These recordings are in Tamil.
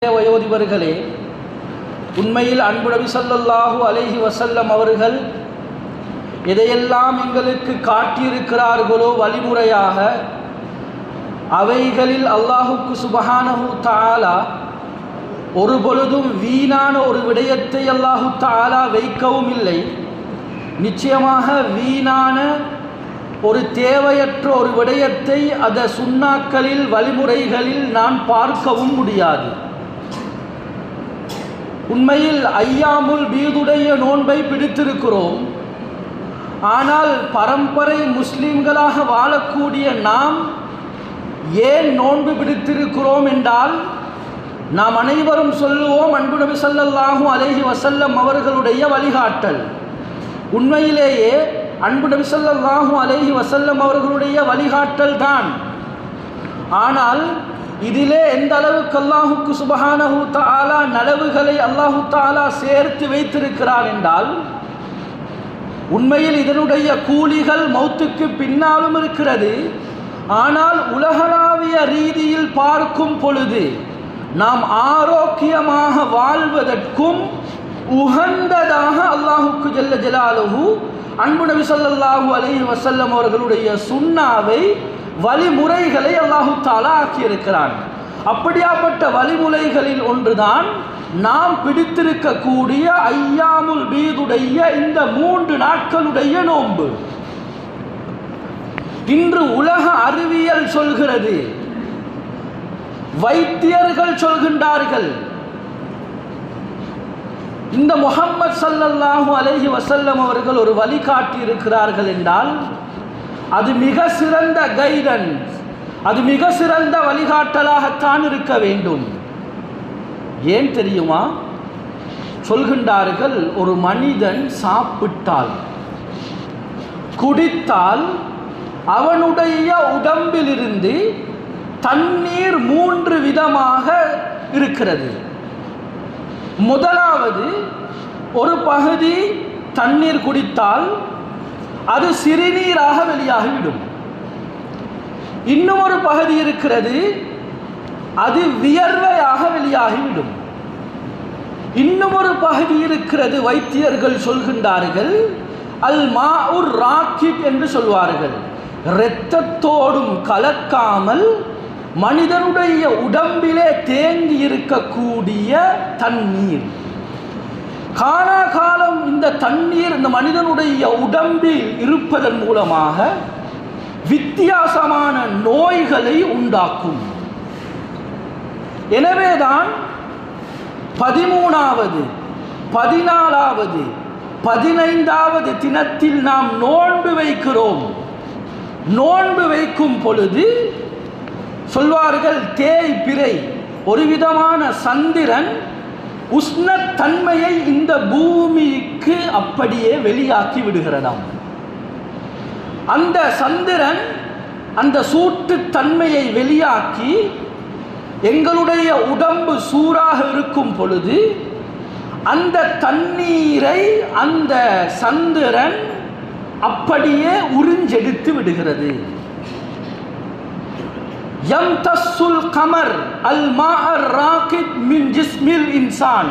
வயோதிபர்களே, உண்மையில் அன்பு நபி ஸல்லல்லாஹு அலைஹி வஸல்லம் அவர்கள் எதையெல்லாம் எங்களுக்கு காட்டியிருக்கிறார்களோ வழிமுறையாக, அவைகளில் அல்லாஹுக்கு சுப்ஹானஹு தஆலா ஒரு பொழுதும் வீணான ஒரு விடயத்தை அல்லாஹு தஆலா வைக்கவும் இல்லை. நிச்சயமாக வீணான ஒரு தேவையற்ற ஒரு விடயத்தை அந்த சுன்னாக்களில் வழிமுறைகளில் நான் பார்க்கவும் முடியாது. உண்மையில் ஐயாமுல் பீதுடைய நோன்பை பிடித்திருக்கிறோம். ஆனால் பரம்பரை முஸ்லிம்களாக வாழக்கூடிய நாம் ஏன் நோன்பு பிடித்திருக்கிறோம் என்றால், நாம் அனைவரும் சொல்லுவோம் அன்பு நபி ஸல்லல்லாஹு அலைஹி வஸல்லம் அவர்களுடைய வழிகாட்டல். உண்மையிலேயே அன்பு நபி ஸல்லல்லாஹு அலைஹி வஸல்லம் அவர்களுடைய வழிகாட்டல் தான். ஆனால் இதிலே எந்த அளவுக்கு அல்லாஹுக்கு சுப்ஹானஹு தஆலா நலவுகளை அல்லாஹு தஆலா சேர்த்து வைத்திருக்கிறார் என்றால், உண்மையில் இதனுடைய கூலிகள் மௌத்துக்கு பின்னாலும் இருக்கிறது. ஆனால் உலகளாவிய ரீதியில் பார்க்கும் பொழுது நாம் ஆரோக்கியமாக வாழ்வதற்கும் உகந்ததாக அல்லாஹுக்கு ஜல்ல ஜலாலுஹு அன்பு நபி ஸல்லல்லாஹு அலைஹி வஸல்லம் அவர்களுடைய சுன்னாவை வழிமுறைகளை அல்லாஹு தஆலா ஆக்கியிருக்கிறான். அப்படியாப்பட்ட வழிமுறைகளில் ஒன்றுதான் நாம் பிடித்திருக்கக்கூடிய ஐயாமுல் பீதுடைய இந்த 3 நாட்களுடைய நோன்பு. இன்று உலக அறிவியல் சொல்கிறது, வைத்தியர்கள் சொல்கின்றார்கள், இந்த முஹம்மது ஸல்லல்லாஹு அலைஹி வஸல்லம் அவர்கள் ஒரு வழிகாட்டி இருக்கிறார்கள் என்றால் அது மிக சிறந்த கைடன்ஸ், அது மிக சிறந்த வழிகாட்டலாகத்தான் இருக்க வேண்டும். ஏன் தெரியுமா? சொல்கின்றார்கள், ஒரு மனிதன் சாப்பிட்டால் குடித்தால் அவனுடைய உடம்பிலிருந்து தண்ணீர் 3 விதமாக இருக்கிறது. முதலாவது, ஒரு பகுதி தண்ணீர் குடித்தால் அது சிறுநீராக வெளியாகிவிடும். இன்னும் ஒரு பகுதி இருக்கிறது, அது வியர்வையாக வெளியாகிவிடும். இன்னும் ஒரு பகுதி இருக்கிறது, வைத்தியர்கள் சொல்கின்றார்கள், அல் மாஉர் ராக்கித் என்று சொல்வார்கள். இரத்தத்தோடும் கலக்காமல் மனிதனுடைய உடம்பிலே தேங்கி இருக்கக்கூடிய தண்ணீர். காலாகாலம் இந்த தண்ணீர் இந்த மனிதனுடைய உடம்பில் இருப்பதன் மூலமாக வித்தியாசமான நோய்களை உண்டாக்கும். எனவேதான் 13வது 14வது 15வது தினத்தில் நாம் நோன்பு வைக்கிறோம். நோன்பு வைக்கும் பொழுது சொல்வார்கள், தேய்பிறை, ஒரு விதமான சந்திரன் உஷ்ணத்தன்மையை இந்த பூமிக்கு அப்படியே வெளியாக்கி விடுகிறதாம். அந்த சந்திரன் அந்த சூட்டுத்தன்மையை வெளியாக்கி எங்களுடைய உடம்பு சூறாக இருக்கும் பொழுது அந்த தண்ணீரை அந்த சந்திரன் அப்படியே உறிஞ்செடுத்து விடுகிறது. யம்தஸ்ஸுல் கமர் அல் மாஅர் ராகித் மின் ஜிஸ்மில் இன்சான்.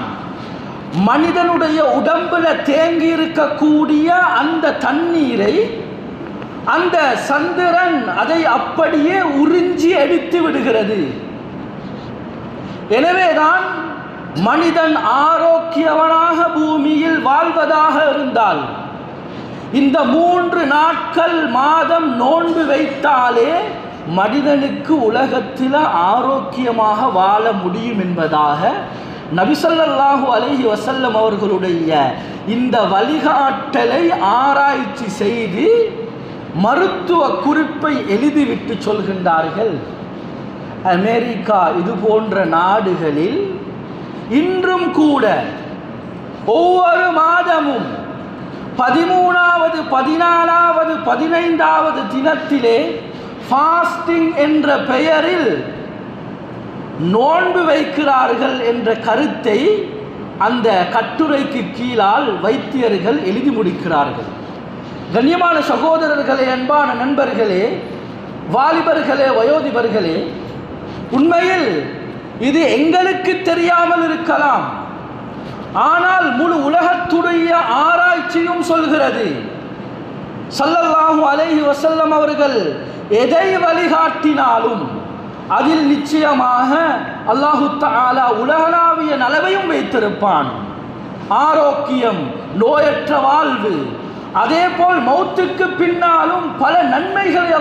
மனிதனுடைய உடம்பில் தேங்கி இருக்கக்கூடிய அந்த தண்ணீரை அந்த சந்திரன் அதை அப்படியே உறிஞ்சி எடுத்து விடுகிறது. எனவேதான் மனிதன் ஆரோக்கியவனாக பூமியில் வாழ்வதாக இருந்தால் இந்த 3 நாட்கள் மாதம் நோன்பு வைத்தாலே மனிதனுக்கு உலகத்தில் ஆரோக்கியமாக வாழ முடியும் என்பதாக நபி ஸல்லல்லாஹு அலைஹி வஸல்லம் அவர்களுடைய இந்த வழிகாட்டலை ஆராய்ச்சி செய்து மருத்துவ குறிப்பை எழுதிவிட்டு சொல்கின்றார்கள். அமெரிக்கா இது போன்ற நாடுகளில் இன்றும் கூட ஒவ்வொரு மாதமும் 13வது 14வது 15வது தினத்திலே ஃபாஸ்டிங் என்ற பெயரில் நோன்பு வைக்கிறார்கள் என்ற கருத்தை அந்த கட்டுரைக்கு கீழால் வைத்தியர்கள் எழுதி முடிக்கிறார்கள். கண்ணியமான சகோதரர்களே, அன்பான நண்பர்களே, வாலிபர்களே, வயோதிபர்களே, உண்மையில் இது எங்களுக்கு தெரியாமல் இருக்கலாம், ஆனால் முழு உலகத்துடைய ஆராய்ச்சியும் சொல்கிறது, ஸல்லல்லாஹு அலைஹி வஸல்லம் அவர்கள் எதை வழிகாட்டினாலும் அதில் நிச்சயமாக அல்லாஹு தஆலா உலகளாவிய நலவையும் வைத்திருப்பான். ஆரோக்கியம், நோயற்ற வாழ்வு, அதே போல் மௌத்துக்கு பின்னாலும் பல நன்மைகளை